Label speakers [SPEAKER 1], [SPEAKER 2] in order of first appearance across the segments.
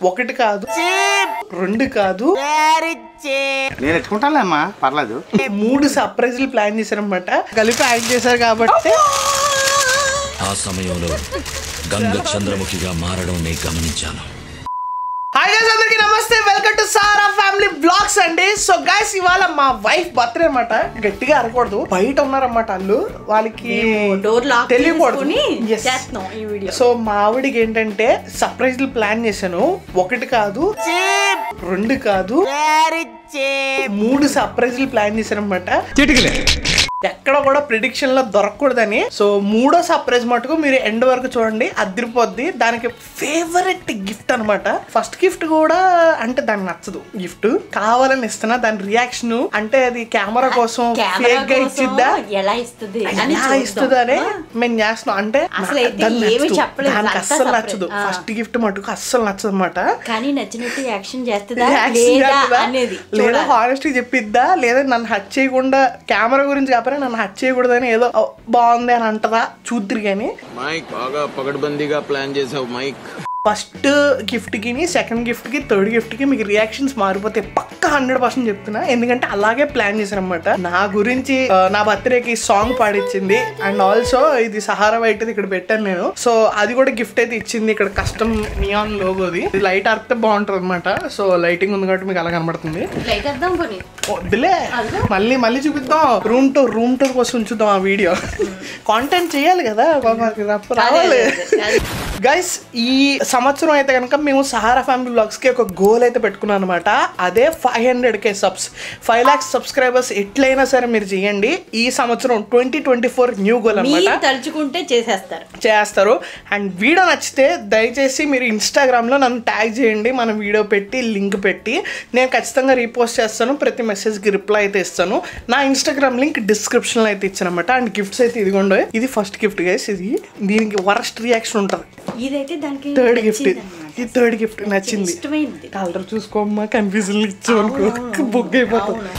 [SPEAKER 1] ఒకటి కాదు, రెండు కాదు,
[SPEAKER 2] నేను ఎత్తుకుంటానులేమ్మా, పర్లేదు.
[SPEAKER 1] 3 సర్ప్రైజ్లు ప్లాన్ చేశారనమాట. కలిపి యాడ్ చేశారు కాబట్టి
[SPEAKER 3] ఆ సమయంలో గంగ చంద్రముఖిగా మారడం నేను గమనించాను.
[SPEAKER 1] హాయ్ గైస్, అందరికీ నమస్తే. Welcome to Sara family vlogs అండి. సో గైస్, ఇవాళ మా వైఫ్ బర్త్డే అనమాట. గట్టిగా అనకూడదు, బయట ఉన్నారన్నమాట వాళ్ళు. వాళ్ళకి తెలియకూడదు. సో మా ఆవిడికి ఏంటంటే సర్ప్రైజ్లు ప్లాన్ చేశాను. ఒకటి కాదు, రెండు కాదు, 3 సర్ప్రైజ్లు ప్లాన్ చేశాను అనమాట. ఎక్కడ కూడా ప్రిడిక్షన్ లో దొరకకూడదని. సో 3వ సర్ప్రైజ్ మటుకు మీరు ఎండ్ వరకు చూడండి, అదిరిపోద్ది. దానికి ఫేవరెట్ గిఫ్ట్ అనమాట. ఫస్ట్ గిఫ్ట్ కూడా అంటే దానికి నచ్చదు గిఫ్ట్, కావాలని ఇస్తున్నా. దాని రియాక్షన్ అంటే అది కెమెరా కోసం ఫేక్ గా ఇచ్చిద్దా, ఎలా ఇస్తుందని మేము చేస్తున్నాం. అంటే దానికి అస్సలు నచ్చదు. ఫస్ట్ గిఫ్ట్ మటుకు అస్సలు నచ్చదు అనమాట. లేదా హానెస్ట్ చెప్పిద్దా, లేదా నన్ను హట్ చేయకుండా కెమెరా గురించి కాకపోతే నన్ను హట్ చేయకూడదని ఏదో బాగుంది అని అంటదా చూద్దరు. కానీ
[SPEAKER 4] మైక్ బాగా పగడ్బందీగా ప్లాన్ చేసావు మైక్.
[SPEAKER 1] ఫస్ట్ గిఫ్ట్ కి, సెకండ్ గిఫ్ట్ కి, థర్డ్ గిఫ్ట్ కి మీకు రియాక్షన్స్ మారిపోతాయి పక్కా 100% చెప్తున్నా. ఎందుకంటే అలాగే ప్లాన్ చేశాను అనమాట. నా గురించి నా బర్త్డేకి సాంగ్ పాడిచ్చింది. అండ్ ఆల్సో ఇది సహారా వైట్ ఇక్కడ పెట్టాను నేను. సో అది కూడా గిఫ్ట్ అయితే ఇచ్చింది. ఇక్కడ కస్టమ్ నియాన్ లోగోది. ఇది లైట్ ఆర్పితే బాగుంటది అనమాట. సో లైటింగ్ ఉంది కాబట్టి మీకు అలా కనబడుతుంది. వద్దులే, మళ్ళీ చూపిద్దాం. రూమ్ టూర్ కోసం ఉంచుదాం ఆ వీడియో. కాంటెంట్ చేయాలి కదా, రావాలి. గైస్, ఈ సంవత్సరం అయితే కనుక మేము సహారా ఫ్యామిలీ వ్లాగ్స్ కి ఒక గోల్ అయితే పెట్టుకున్నాం అనమాట. అదే 500K సబ్స్, 5 lakhs సబ్స్క్రైబర్స్ ఎట్లయినా సరే మీరు చేయండి. ఈ సంవత్సరం 2024 న్యూ గోల్ అనమాట.
[SPEAKER 5] తలుచుకుంటే చేస్తారు. అండ్ వీడియో నచ్చితే దయచేసి మీరు ఇన్స్టాగ్రామ్ లో నన్ను ట్యాగ్ చేయండి. మన వీడియో పెట్టి లింక్ పెట్టి నేను ఖచ్చితంగా రీపోస్ట్ చేస్తాను. ప్రతి మెసేజ్ కి రిప్లై అయితే ఇస్తాను. నా ఇన్స్టాగ్రామ్ లింక్ డిస్క్రిప్షన్ లో అయితే ఇచ్చాను అనమాట. అండ్ గిఫ్ట్స్ అయితే ఇదిగోండి. ఇది ఫస్ట్ గిఫ్ట్ గైస్. ఇది దీనికి వరస్ట్ రియాక్షన్ ఉంటుంది. Third gift. ఈ థర్డ్ గిఫ్ట్ నచ్చింది. కలర్ చూసుకోమ్మా, కన్ఫ్యూజన్ ఇచ్చావు అనుకో బుక్ అయిపోతుంది.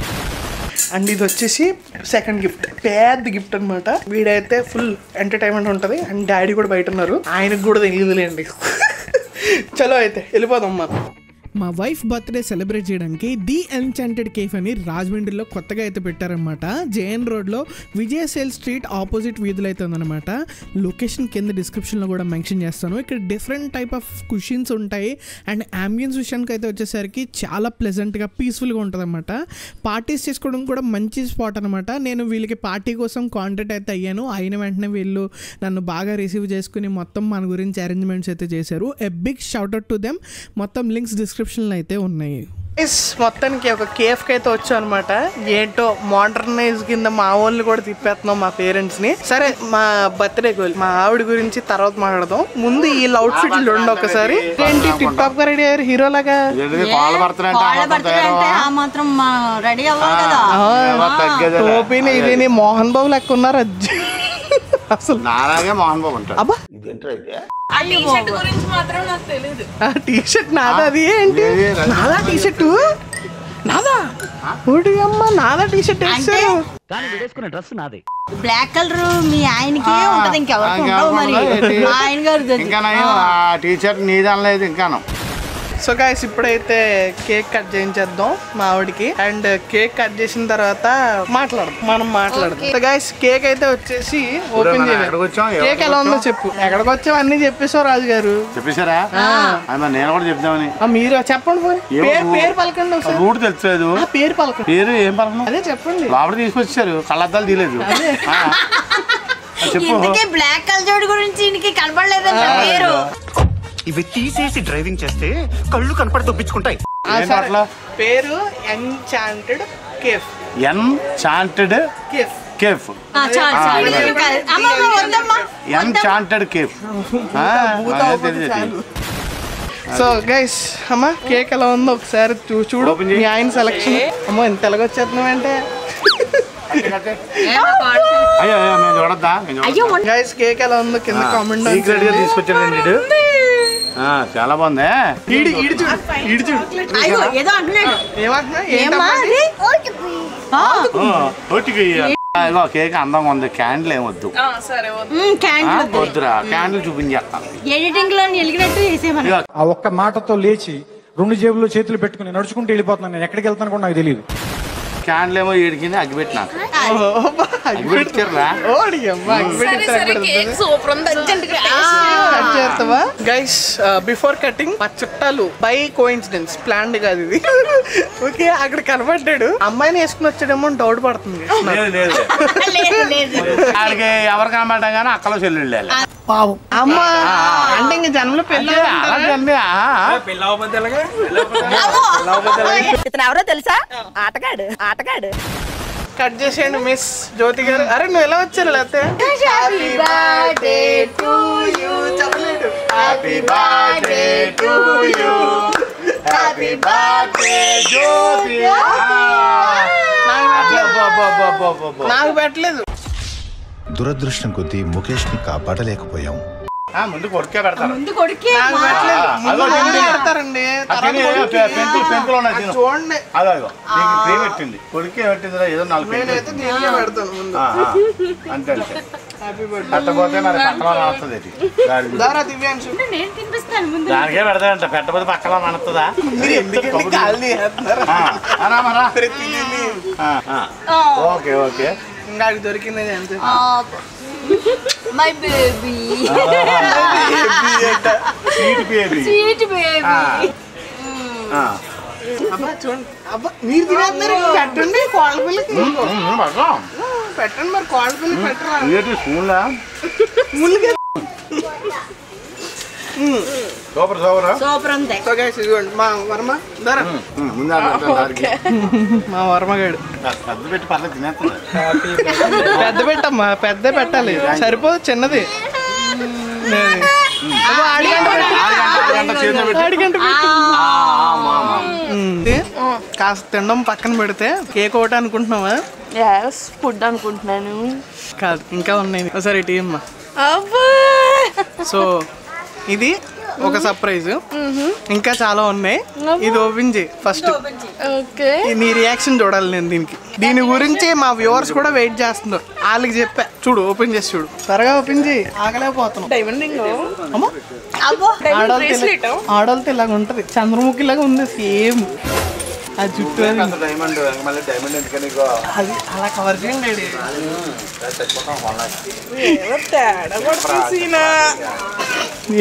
[SPEAKER 5] అండ్ ఇది వచ్చేసి సెకండ్ గిఫ్ట్, పెద్ద గిఫ్ట్ అనమాట. వీడైతే ఫుల్ ఎంటర్టైన్మెంట్ ఉంటుంది. అండ్ డాడీ కూడా బయట ఉన్నారు, ఆయనకు కూడా తెలియదులేండి. చలో అయితే వెళ్ళిపోదాం. మా వైఫ్ బర్త్డే సెలబ్రేట్ చేయడానికి ది ఎన్చాంటెడ్ కేఫ్ అని రాజమండ్రిలో కొత్తగా అయితే పెట్టారనమాట. జేఎన్ రోడ్లో విజయసేల్ స్ట్రీట్ ఆపోజిట్ వీధులు అయితే ఉందన్నమాట. లొకేషన్ కింద డిస్క్రిప్షన్లో కూడా మెన్షన్ చేస్తాను. ఇక్కడ డిఫరెంట్ టైప్ ఆఫ్ కుషన్స్ ఉంటాయి. అండ్ అంబియన్స్ విషయానికి అయితే వచ్చేసరికి చాలా ప్లెజెంట్గా పీస్ఫుల్గా ఉంటుంది అనమాట. పార్టీస్ చేసుకోవడం కూడా మంచి స్పాట్ అనమాట. నేను వీళ్ళకి పార్టీ కోసం కాంటాక్ట్ అయితే అయ్యాను. అయిన వెంటనే వీళ్ళు నన్ను బాగా రిసీవ్ చేసుకుని మొత్తం మన గురించి అరేంజ్మెంట్స్ అయితే చేశారు. A big shout out to them. మొత్తం లింక్స్ డిస్క్రిప్షన్లో అయితే ఉన్నాయి. మొత్తానికి ఒక కేఫ్ కి అయితే వచ్చాం అనమాట. ఏంటో మోడర్నైజ్ కింద మా వాళ్ళు కూడా తిప్పేస్తున్నాం మా పేరెంట్స్ ని. సరే, మా బర్త్డే గోల్ మా ఆవిడ గురించి తర్వాత మాట్లాడదాం. ముందు ఈ అవుట్ ఫిట్ ఉండి ఒకసారి. ఏంటి టిప్ టాప్ గా రెడీ అయ్యారు హీరో లాగా? టోపీని ఇది మోహన్ బాబు లెక్క ఉన్నారు. అసలు
[SPEAKER 2] మోహన్ బాబు ఉంటాడు.
[SPEAKER 1] అబ్బా, టీషర్ట్ నాదా? అది ఏంటి నాదా టీషర్ట్? నాదా అమ్మ, నాదా టీషర్ట్ వేసారు.
[SPEAKER 5] బ్లాక్ కలర్ మీ ఆయనకి ఉంటది, ఇంకెవరికి ఉండవు. మరి మా ఆయన గారు
[SPEAKER 2] ఇంకా టీషర్ట్ నీదనలేదు ఇంకాను.
[SPEAKER 1] సో గైస్, ఇప్పుడైతే కేక్ కట్ చేయించేద్దాం మా ఆవిడకి. అండ్ కేక్ కట్ చేసిన తర్వాత మనం మాట్లాడదాం. సో గైస్, కేక్ అయితే వచ్చేసి ఓపెన్ చేయాలి. కేక్ ఎలా ఉందో చెప్పు. ఎక్కడికి వచ్చావు అన్ని చెప్పేసావు రాజు గారు.
[SPEAKER 2] చెప్పేశారా? నేను కూడా చెప్తామని.
[SPEAKER 1] మీరు చెప్పండి. పేరు పలకండి.
[SPEAKER 2] రూట్ తెలుసు.
[SPEAKER 1] పేరు పలకండి.
[SPEAKER 2] పేరు ఏం పలకను?
[SPEAKER 1] అదే చెప్పండి.
[SPEAKER 2] లోపల తీసుకొచ్చారు, కళ్ళద్దాలు తీయలేదు. చెప్పు.
[SPEAKER 5] బ్లాక్ కలర్ గురించి కనపడలేదంట పేరు.
[SPEAKER 6] ఇవి తీసేసి డ్రైవింగ్ చేస్తే కళ్ళు కనపడి తప్పించుకుంటాయి.
[SPEAKER 1] పేరు enchanted cafe.
[SPEAKER 2] Enchanted cafe. Enchanted cafe.
[SPEAKER 1] So guys, అమ్మా కేక్ ఎలా ఉందో ఒకసారి చూడు. మీ ఆయన సెలక్షన్. అమ్మో, ఎంత ఎలాగొచ్చేస్తున్నావంటే గైస్, కేక్ ఎలా ఉందో కింద కామెంట్
[SPEAKER 2] తీసుకొచ్చాడు. చాలా బాగుంది. ఇగో కేక్ అందంగా ఉంది, క్యాండిల్ ఏమొద్దు.
[SPEAKER 5] సరే
[SPEAKER 2] వద్దురా, క్యాండిల్ చూపించేస్తాను.
[SPEAKER 7] ఎడిటింగ్ లో ఎలిగినట్టు చేసేమని.
[SPEAKER 8] ఆ ఒక్క మాటతో లేచి 2 జేబుల్లో చేతులు పెట్టుకుని నడుచుకుంటూ వెళ్ళిపోతున్నాను. నేను ఎక్కడికి వెళ్తాను కూడా నాకు తెలియదు.
[SPEAKER 2] క్యాండిల్ ఏమో ఏడికింది, అగ్గిపెట్టి నాకు అగ్గిపెట్టారా.
[SPEAKER 5] గైస్ బిఫోర్ కటింగ్ మా చుట్టాలు బై కోఇన్సిడెన్స్ ప్లాన్డ్ కాదు ఇది. ఓకే అక్కడ కనబడ్డాడు, అమ్మాయిని వేసుకుని వచ్చాడేమో డౌట్ పడుతుంది.
[SPEAKER 2] ఆడికి ఎవరు కనబడ్డా కానీ అక్కలో చెల్లి
[SPEAKER 5] అమ్మ అంటే ఇంక జన్మలో పెళ్ళి
[SPEAKER 7] ఎవరో తెలుసా? ఆటగాడు ఆటగాడు.
[SPEAKER 5] కట్ చేసేయండి మిస్ జ్యోతి గారు. అరే నువ్వు ఎలా వచ్చారు? లేకపోతే నాకు పెట్టలేదు.
[SPEAKER 9] దురదృష్టం కొద్దీ ముఖేష్ ని కాపాడలేకపోయాం.
[SPEAKER 2] ముందు కొడుకే పెడతారు.
[SPEAKER 5] నాకు పెట్టలేదు. పెడతారండి
[SPEAKER 2] పెంకులు ఉన్నాయి
[SPEAKER 5] చూడండి.
[SPEAKER 2] అదో నీకు ప్రీ పెట్టింది, కొడుకే పెట్టిందిరా ఏదో 4
[SPEAKER 5] నేనైతే దీనికే పెడతాను ముందు.
[SPEAKER 2] అంతే అంతే. పెట్టబోతే మరి పక్కన నడుస్తుంది.
[SPEAKER 5] దారా దివ్యాంశు
[SPEAKER 7] నేను తినిపిస్తాను ముందు.
[SPEAKER 2] దానికే పెడతాడంట, పెట్టబోతే పక్కన నడుతుందా? Okay okay.
[SPEAKER 5] ఇంకా దొరికింది అంతే.
[SPEAKER 7] My baby sweet baby.
[SPEAKER 5] అబ్బా చూడండి, అబ్బా మీరు తినేస్తున్నారు. పెట్టండి కోళ్ళ పిల్లకి, పెట్టండి మరి కోళ్ళ పిల్లకి పెట్టరా.
[SPEAKER 2] స్పూన్లా సూపర్ సూపర్
[SPEAKER 7] సూపర్ అంతే.
[SPEAKER 5] ఇదిగోండి మా వర్మ ధర. మా వర్మగాడు
[SPEAKER 2] పెద్ద పెట్టి పర్లేదు తినేస్తున్నా.
[SPEAKER 5] పెద్ద పెట్టమ్మా, పెద్ద పెట్టాలి, సరిపోదు చిన్నది. కాస్త తినడం పక్కన పెడితే కేక్ ఒకటి అనుకుంటున్నావా?
[SPEAKER 10] ఫుడ్ అనుకుంటున్నాను.
[SPEAKER 5] కాదు ఇంకా ఉన్నాయి. ఒకసారి టీ అమ్మా. సో ఇది ఒక సర్ప్రైజ్, ఇంకా చాలా ఉన్నాయి. ఇది ఓపెన్ చేయి ఫస్ట్.
[SPEAKER 10] ఓకే,
[SPEAKER 5] నీ రియాక్షన్ చూడాలి నేను దీనికి. దీని గురించి మా వ్యూవర్స్ కూడా వెయిట్ చేస్తున్నారు. వాళ్ళకి చెప్పా, చూడు ఓపెన్ చేసి చూడు, త్వరగా ఓపెన్ చేయి, ఆగలేకపోతున్నాం. ఆడవాళ్ళతో ఇలాగ ఉంటది, చంద్రముఖి లాగా ఉంది సేమ్. ఆ జుట్టు అది అలా కవర్ చేయండి.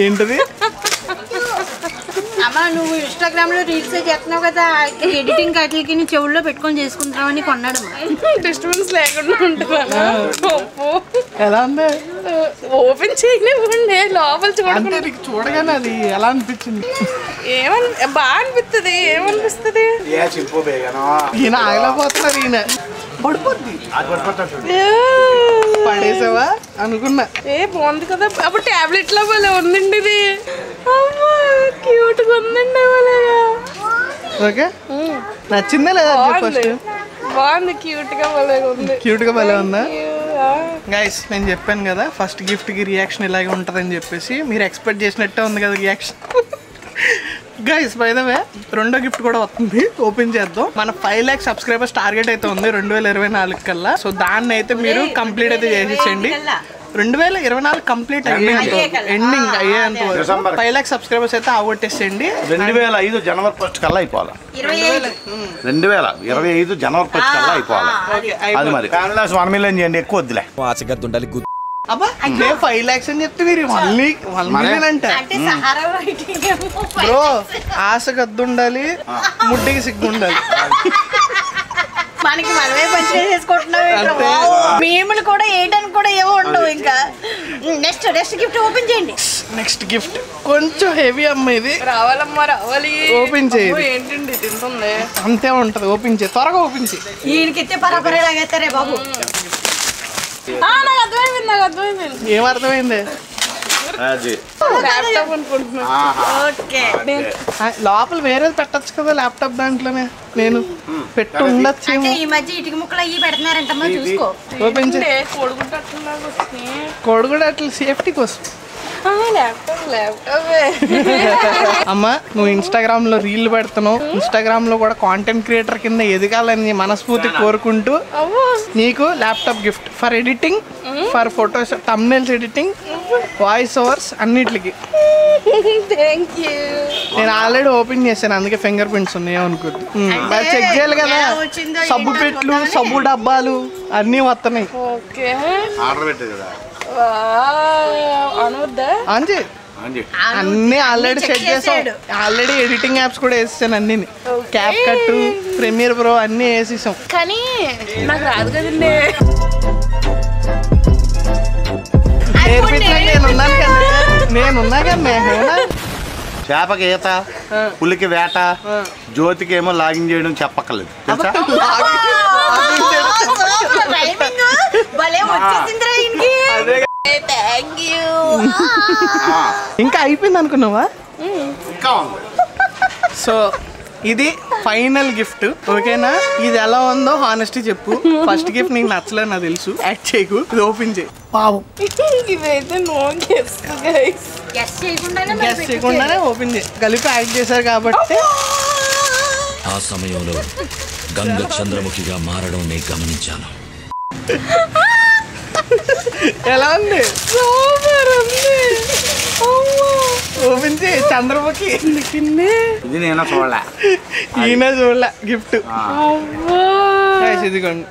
[SPEAKER 5] ఏంటది?
[SPEAKER 7] అమ్మా నువ్వు ఇన్స్టాగ్రామ్ లో రీల్స్ చేస్తున్నావు కదా, ఎడిటింగ్ వాటికి చెవుల్లో పెట్టుకొని చేసుకుంటామని కొన్నాడు.
[SPEAKER 10] డిస్టర్బెన్స్ లేకుండా ఉంటున్నాను.
[SPEAKER 5] ఎలా ఉంది?
[SPEAKER 10] ఓపెన్ చేయనివ్వండి, లోపల
[SPEAKER 5] అంటే నీకు చూడగానే అది ఎలా అనిపించింది?
[SPEAKER 10] బాగా అనిపిస్తుంది. ఏమనిపిస్తుంది?
[SPEAKER 5] ఈయన ఆగలేకపోతున్నారు. ఈయన పడిపోద్ది. పడేసావా అనుకున్నా.
[SPEAKER 10] బాగుంది కదా. అప్పుడు టాబ్లెట్ లో భలే ఉందండి ఇది. క్యూట్ గా ఉందండి.
[SPEAKER 5] ఓకే నచ్చిందా లేదా? ఫస్ట్
[SPEAKER 10] బాగుంది, క్యూట్ గా భలే ఉంది.
[SPEAKER 5] క్యూట్ గా భలే ఉందా? గైస్ నేను చెప్పాను కదా ఫస్ట్ గిఫ్ట్ కి రియాక్షన్ ఇలాగే ఉంటుందని చెప్పేసి. మీరు ఎక్స్పెక్ట్ చేసినట్టే ఉంది కదా reaction. Guys bye the way రెండో గిఫ్ట్ కూడా వస్తుంది, ఓపెన్ చేద్దాం. మన 5 lakhs సబ్స్క్రైబర్స్ టార్గెట్ అయితే ఉంది 2024 కల్లా. సో దాన్ని అయితే మీరు కంప్లీట్ అయితే చేసేసేయండి. 2024 కంప్లీట్ అయ్యేంత ఎండింగ్ అయ్యేంత 5 lakhs సబ్స్క్రైబర్స్ అయితే ఆగొట్టేసేయండి.
[SPEAKER 2] 2025 జనవరి 1 కల్లా అయిపోవాలి. 2025 జనవరి 1 కల్లా అయిపోవాలి. అది మరి 1 million చేయండి, ఎక్కువ వద్దులే.
[SPEAKER 5] అబ్బా 5 lakhs అని చెప్తే మీరు 1 million అంటే బ్రో, ఆశ గద్దు ఉండాలి, ముడ్డికి సిగ్గు ఉండాలి.
[SPEAKER 7] మనకి మనమే పంచే చేసుకుంటున్నాం. మేములు కూడా ఏటని కూడా ఏమో ఉండవు. ఇంకా నెక్స్ట్ గిఫ్ట్ ఓపెన్ చేయండి.
[SPEAKER 5] నెక్స్ట్ గిఫ్ట్ కొంచెం హెవీ అమ్మ, ఇది
[SPEAKER 10] రావాలమ్మా రావాలి.
[SPEAKER 5] ఓపెన్ చేయండి.
[SPEAKER 10] ఏంటండి తింటుంది?
[SPEAKER 5] అంతే ఉంటది. ఓపెన్ చేయి, త్వరగా ఓపెన్ చేయి.
[SPEAKER 7] ఈయనకితే పరాపరే లాగేస్తారే బాబు.
[SPEAKER 10] నాకు అర్థమైంది.
[SPEAKER 5] ఏం అర్థమైంది?
[SPEAKER 10] ల్యాప్టాప్ అనుకుంటున్నాను.
[SPEAKER 5] లోపల వేరేది పెట్టచ్చు కదా ల్యాప్టాప్ దాంట్లోనే. నేను పెట్టి ఉండొచ్చు.
[SPEAKER 7] ఈ మధ్య ఇటుక ముక్కలు అయ్యి పెడుతున్నారంటమ్మా, చూసుకో.
[SPEAKER 5] ఓపెన్ చేయి. కోడి కూడా అట్లా సేఫ్టీ కోసం. అమ్మ నువ్వు ఇన్స్టాగ్రామ్ లో రీల్ పెడుతున్నావు, ఇన్స్టాగ్రామ్ లో కూడా కాంటెంట్ క్రియేటర్ కింద ఎదగాలని మనస్ఫూర్తి కోరుకుంటూ నీకు laptop gift for editing, for photos, thumbnails editing, voice overs అన్నిటికి. నేను ఆల్రెడీ ఓపెన్ చేశాను, అందుకే ఫింగర్ ప్రింట్స్ ఉన్నాయో అనుకోద్దు. చెక్ చేయాలి కదా, సబ్బు పెట్లు, సబ్బు డబ్బాలు అన్నీ వస్తున్నాయి.
[SPEAKER 2] ఆర్డర్ పెట్టేది కదా
[SPEAKER 5] అంజీ అన్ని ఆల్రెడీ సెట్ చేసాం. ఆల్రెడీ ఎడిటింగ్ యాప్స్ కూడా వేసేసాను అన్ని, క్యాప్ కట్, ప్రీమియర్ ప్రో అన్ని వేసేసాం.
[SPEAKER 10] కానీ నాకు రాదు కదండి.
[SPEAKER 5] నేర్పించడానికి నేనున్నాను కదా, నేనున్నా కదా.
[SPEAKER 2] చేపకి ఈత, పులికి వేట, జ్యోతికి ఏమో లాగిన్ చేయడం చెప్పక్కర్లేదు తెలుసా?
[SPEAKER 5] ఇంకా అయిపోయింది అనుకున్నావా?
[SPEAKER 2] ఇంకా ఉంది.
[SPEAKER 5] సో ఇది ఫైనల్ గిఫ్ట్, ఓకేనా? ఇది ఎలా ఉందో హానెస్టీ చెప్పు. ఫస్ట్ గిఫ్ట్ నీకు నచ్చలేదు నాకు తెలుసు, యాక్ట్ చేయకు. ఇది ఓపెన్ చేయి. పావు
[SPEAKER 10] ఇదైతే నో గెస్ట్ గైస్.
[SPEAKER 7] గెస్ చేయకుండానే
[SPEAKER 5] గెస్ చేయకుండానే ఓపెన్ చేయి. కలిపి యాక్ట్ చేశారు కాబట్టి.
[SPEAKER 3] ఆ సమయంలో గంగ చంద్రముఖిగా మారడం నేను గమనించాను.
[SPEAKER 5] ఎలా ఉంది? ఓపెన్ చేయి. చంద్రముఖి
[SPEAKER 2] ఇది నేను చూడలే,
[SPEAKER 5] ఈయన చూడలే గిఫ్ట్. ఇదిగోండి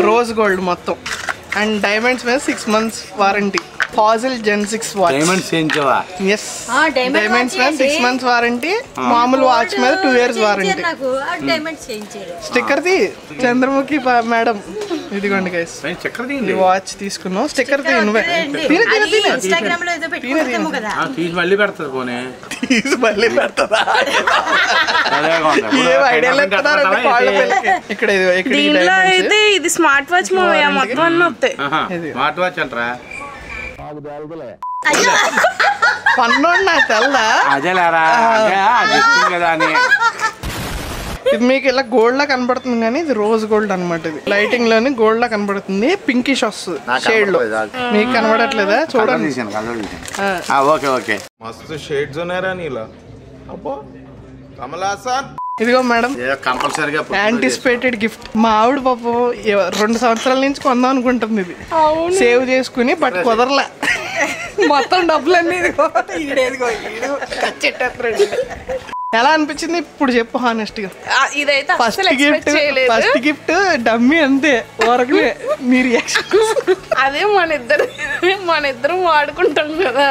[SPEAKER 5] రోజ్ గోల్డ్ మొత్తం అండ్ డైమండ్స్ మీద 6 months warranty. Fossil Gen 6 watch.
[SPEAKER 2] Diamonds చేయించావా?
[SPEAKER 5] ఎస్, డైమండ్స్ మీద 6 months వారంటీ, మామూలు వాచ్ మీద 2 years వారంటీ. స్టిక్కర్ ది చంద్రముఖి మేడం. ఇదిగోండి గైస్, ఈ వాచ్ తీసుకున్నావు. స్టిక్కర్ ది నువ్వే
[SPEAKER 2] తీసి మళ్ళీ పెడతారు. పోనీ
[SPEAKER 5] తీసి మళ్ళీ పెడతా. ఇక్కడ
[SPEAKER 10] దీనిలో అయితే ఇది స్మార్ట్ వాచ్ మొత్తం అన్నీ వస్తాయి.
[SPEAKER 2] స్మార్ట్ వాచ్ అంటారా?
[SPEAKER 5] పన్నోడు నాకు తెల్దా?
[SPEAKER 2] అదేలేరా కదా అని.
[SPEAKER 5] ఇది మీకు ఇలా గోల్డ్ లా కనబడుతుంది కానీ ఇది రోజ్ గోల్డ్ అనమాట. ఇది లైటింగ్ లోని గోల్డ్ లా కనబడుతుంది, పింకిష్ వస్తుంది షేడ్ లో. మీకు కనబడట్లేదా? చూడండి.
[SPEAKER 2] ఓకే ఓకే,
[SPEAKER 4] మస్తు షేడ్స్ ఉన్నారా నీలా. అబ్బో కమలాసన్.
[SPEAKER 5] ఇదిగో మేడం,
[SPEAKER 2] కంపల్సరీగా
[SPEAKER 5] యాంటిసిపేటెడ్ గిఫ్ట్. మా ఆవిడ పాప 2 సంవత్సరాల నుంచి కొందాం అనుకుంటుంది ఇది, సేవ్ చేసుకుని. బట్ కుదరలే, మొత్తం డబ్బులన్నీ ఎలా అనిపించింది ఇప్పుడు చెప్పు హానెస్ట్ గా.
[SPEAKER 10] ఇదైతే
[SPEAKER 5] ఫస్ట్ గిఫ్ట్ డమ్మీ అంతే వరకు. మీ రియాక్షన్
[SPEAKER 10] అదే మన ఇద్దరం వాడుకుంటాం కదా,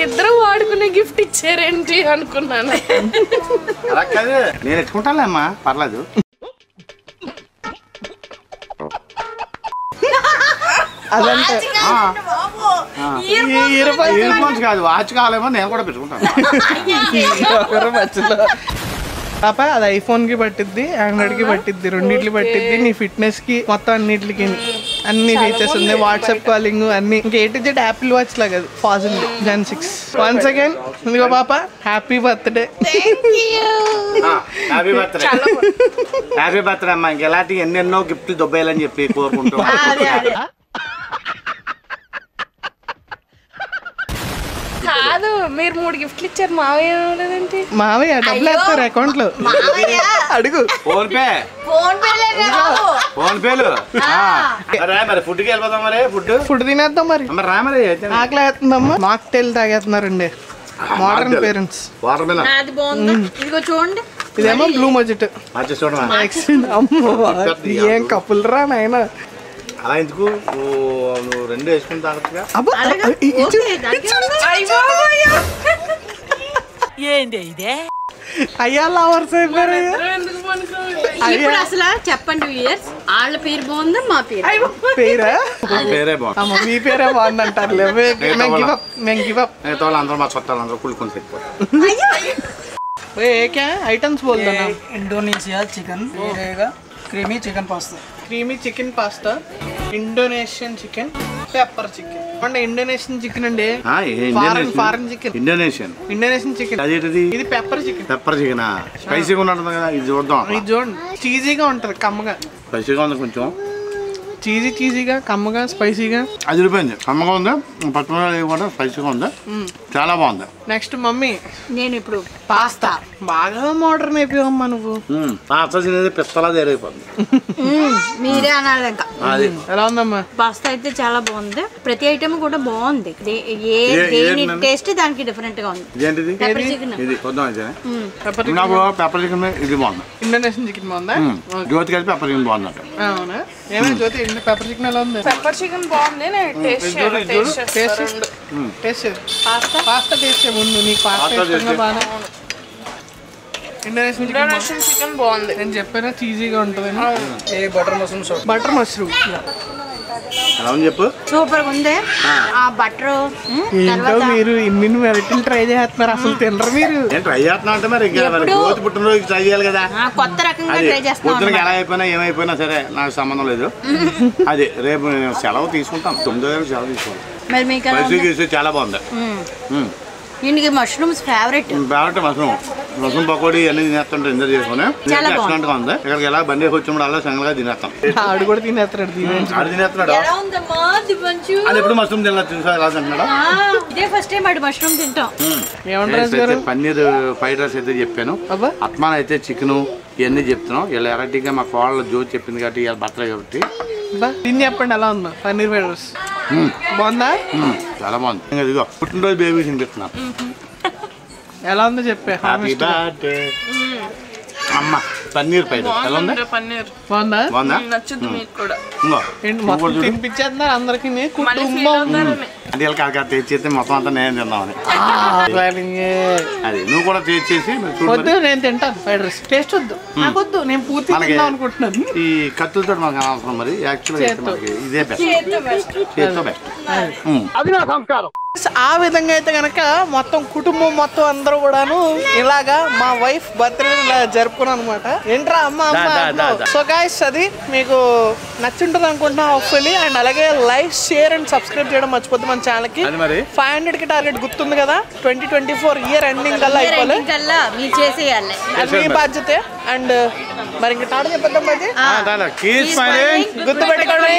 [SPEAKER 10] ఇద్దరం వాడుకునే గిఫ్ట్ ఇచ్చారేంటి అనుకున్నాను.
[SPEAKER 2] నేను ఎత్తుకుంటానులే అమ్మా, పర్లేదు.
[SPEAKER 5] అదంటే
[SPEAKER 2] ఇయర్ ఫోన్స్ కాదు, వాచ్ కావాలేమో నేను కూడా పెట్టుకుంటాను.
[SPEAKER 5] పాప అది ఐఫోన్ కి పట్టిద్ది, ఆండ్రాయిడ్ కి పట్టిద్ది, రెండింటికి పట్టిద్ది. నీ ఫిట్నెస్ కి మొత్తం అన్నిటికి అన్ని ఫీచర్స్ ఉంది. వాట్సాప్ కాలింగ్ అన్ని. ఇంకా A to Z Apple watch లాగా ఫాజిల్ Gen 6. వన్స్ అగైన్ ఇదిగో పాప, happy birthday.
[SPEAKER 2] Happy birthday, happy birthday అమ్మా. ఇంకెలాంటి ఎన్నెన్నో గిఫ్ట్లు దొబ్బేయాలని చెప్పి కోరుకుంటాం.
[SPEAKER 10] కాదు, మీరు 3 గిఫ్ట్లు ఇచ్చారు, మావయ్య లేదంటే?
[SPEAKER 5] మావయ్య డబ్బులు వేస్తారు అకౌంట్ లో. అడుగు.
[SPEAKER 2] ఫోన్ పేలు. మరి ఫుడ్ కి వెళ్ళిపోతాం. మరి
[SPEAKER 5] ఫుడ్ తినేద్దాం. మరి
[SPEAKER 2] రా, మరి
[SPEAKER 5] ఆకలి వేస్తుందమ్మా. మాక్టైల్ తాగేస్తున్నారండి మోడర్న్ పేరెంట్స్.
[SPEAKER 7] చూడండి,
[SPEAKER 5] ఇదేమో బ్లూ మొజిటో. ఏం కప్పులు రా నాయన.
[SPEAKER 2] అలా ఎందుకు, నువ్వు 2 వేసుకుని తాగొచ్చుగా.
[SPEAKER 5] అయ్యా లవర్స్ అయిపోయారు.
[SPEAKER 7] ఇప్పుడు అసలు చెప్పండి వ్యూయర్స్, వాళ్ళ పేరు బాగుందా మా పేరు?
[SPEAKER 5] పేరా?
[SPEAKER 2] పేరే బాగుంది.
[SPEAKER 5] మీ పేరే బాగుందంటారు.
[SPEAKER 2] అందరూ మా చుట్టాలు అందరూ కుళ్ళుకొని పెట్టిపోతారు.
[SPEAKER 5] ఐటమ్స్ బోల్దా?
[SPEAKER 11] इंडोनेशिया चिकन रहेगा, creamy chicken pasta,
[SPEAKER 5] creamy chicken pasta, Indonesian chicken, pepper chicken. అంటే ఇండోనేషియన్ చికెన్ అండి, ఫారెన్ చికెన్. Indonesian chicken. ఇది పెప్పర్ చికెన్.
[SPEAKER 2] పెప్పర్ చికెన్ స్పైసీగా ఉంటుంది కదా, ఇది చూద్దాం.
[SPEAKER 5] ఇది చూడండి, చీజీగా ఉంటది, కమ్మగా.
[SPEAKER 2] స్పైసీగా ఉంది కొంచెం.
[SPEAKER 5] చీజీగా కమ్మగా స్పైసీగా
[SPEAKER 2] అది రూపాయింది. కమ్మగా ఉంది, పచ్చిమిరపకాయలు కూడా స్పైసీగా ఉంది, చాలా బాగుంది.
[SPEAKER 5] నెక్స్ట్ మమ్మీ
[SPEAKER 7] నేను ఇప్పుడు
[SPEAKER 5] పాస్తా. బాగా మోడర్న్ అయిపోయావమ్మా నువ్వు.
[SPEAKER 2] పాస్తా తినేది పిస్తలా తయారైపోతుంది.
[SPEAKER 7] మీరే అనాలి ఇంకా.
[SPEAKER 2] అది
[SPEAKER 5] ఎలా ఉందమ్మా?
[SPEAKER 7] పాస్తా అయితే చాలా బాగుంది. ప్రతి ఐటమ్ కూడా బాగుంది. దేని టేస్ట్ దానికి డిఫరెంట్ గా ఉంది.
[SPEAKER 2] ఇదేంటిది?
[SPEAKER 7] Pepper chicken.
[SPEAKER 2] ఇది కొద్దాం అయితే నాకు పెప్పర్ చికెన్ ఇది బాగుంది.
[SPEAKER 5] ఇండోనేషియన్ చికెన్ బాగుందా?
[SPEAKER 2] జ్యోతి కలిపి పెప్పర్ చికెన్ బాగుంది.
[SPEAKER 5] అవునా? ఏమైనా జ్యోతి పెప్పర్ చికెన్ ఎలా ఉంది?
[SPEAKER 10] పెప్పర్ చికెన్ బాగుంది.
[SPEAKER 5] పాస్తా టేస్ట్ ముందు నీకు పాస్తా ఇష్టంగా బాగా. ఇండోనేషియన్
[SPEAKER 10] చికెన్ బాగుంది.
[SPEAKER 5] నేను చెప్పాను చీజీగా ఉంటుందని.
[SPEAKER 11] బటర్ మష్రూమ్
[SPEAKER 5] బటర్ మష్రూమ్
[SPEAKER 2] ఎలా ఉంది చెప్పు.
[SPEAKER 7] సూపర్ ఉంది. ఆ బటర్
[SPEAKER 5] ఏంటో మీరు ఇన్ని వెరైటీలు ట్రై చేస్తున్నారు, అసలు తినరు మీరు.
[SPEAKER 2] నేను ట్రై చేస్తున్నా అంటే మరి జ్యోతి పుట్టినరోజు ట్రై చేయాలి కదా.
[SPEAKER 7] కొత్త రకంగా ట్రై చేస్తాను.
[SPEAKER 2] పొద్దునకి ఎలా అయిపోయినా ఏమైపోయినా సరే నాకు సంబంధం లేదు. అది రేపు నేను సెలవు తీసుకుంటాను, 9 సెలవు తీసుకుంటాను.
[SPEAKER 7] మరి మీకు
[SPEAKER 2] చాలా బాగుంది.
[SPEAKER 7] దీనికి మష్రూమ్స్ ఫేవరెట్.
[SPEAKER 2] మష్రూమ్ పకోడీ అన్ని తినేస్తుంటే ఎంజాయ్ చేసుకుని ఎక్సలెంట్ గా ఉంది. ఇక్కడికి ఎలా బండి వచ్చినప్పుడు అలా సంగగా తినేస్తాం.
[SPEAKER 5] ఆడు కూడా తినేస్తున్నాడు.
[SPEAKER 2] ఆడు తినేస్తున్నాడు. అది ఎప్పుడు మష్రూమ్ తినలేదు ఎలా తింటున్నాడు.
[SPEAKER 7] ఇదే ఫస్ట్ టైం ఆడు మష్రూమ్ తింటాం.
[SPEAKER 2] పన్నీర్ ఫ్రైడ్ రైస్ అయితే చెప్పాను. అత్మాన్ అయితే చికెన్ ఇవన్నీ చెప్తున్నాం. ఇలా వెరైటీగా మా కోళ్ళ జ్యోతి చెప్పింది కాబట్టి ఇలా బర్త్డే కాబట్టి
[SPEAKER 5] తిని చెప్పండి ఎలా ఉందా పన్నీర్ ఫ్రైడ్ రైస్. బాగుందా?
[SPEAKER 2] చాలా బాగుంది. ఇదిగో పుట్టినరోజు బేబీ తినిపిస్తున్నా.
[SPEAKER 5] ఎలా ఉందో చెప్పే.
[SPEAKER 2] హ్యాపీ బర్త్డే అమ్మ. పన్నీర్ ఫ్రైడ్ రైస్ ఎలా ఉంది?
[SPEAKER 5] బాగుందా?
[SPEAKER 2] బాగుందా?
[SPEAKER 10] నచ్చుద్ది మీకు కూడా.
[SPEAKER 5] మొత్తం తినిపించేస్తున్నారు అందరికి. కుటుంబం
[SPEAKER 2] అంటే ఇలా కాక తెచ్చేస్తే మొత్తం అంతా నేను తిందామని. అది నువ్వు కూడా తెచ్చేసి
[SPEAKER 5] వద్దు, నేను తింటాను ఫ్రైడ్ రైస్. టేస్ట్ వద్దు నాకు, వద్దు, నేను పూర్తి తిందాం అనుకుంటున్నాను.
[SPEAKER 2] ఈ కత్తులతో మనకు అనవసరం. మరి యాక్చువల్గా ఇదే బెస్ట్, చేత్తో బెస్ట్. అది నా సంస్కారం.
[SPEAKER 5] ఆ విధంగా అయితే కనుక మొత్తం కుటుంబం మొత్తం అందరూ కూడాను ఇలాగా మా వైఫ్ బర్త్డే ఇలా జరుపుకున్నాం అనమాట. ఏంట్రా అమ్మ అమ్మ. సో గైస్ అది మీకు నచ్చుంటుంది అనుకుంటున్నా హోప్ఫుల్లీ. అండ్ అలాగే లైక్ షేర్ అండ్ సబ్స్క్రైబ్ చేయడం మర్చిపోద్దు మన ఛానల్ కి. 500 కి టార్గెట్ గుర్తుంది కదా. 2024 ఇయర్ ఎండింగ్ కల్లా అయిపోవాలి. అది మీ బాధ్యతే. అండ్ మరి ఇంకా టార్గెట్ చెప్పేద్దాం. గుర్తుపెట్టుకోండి.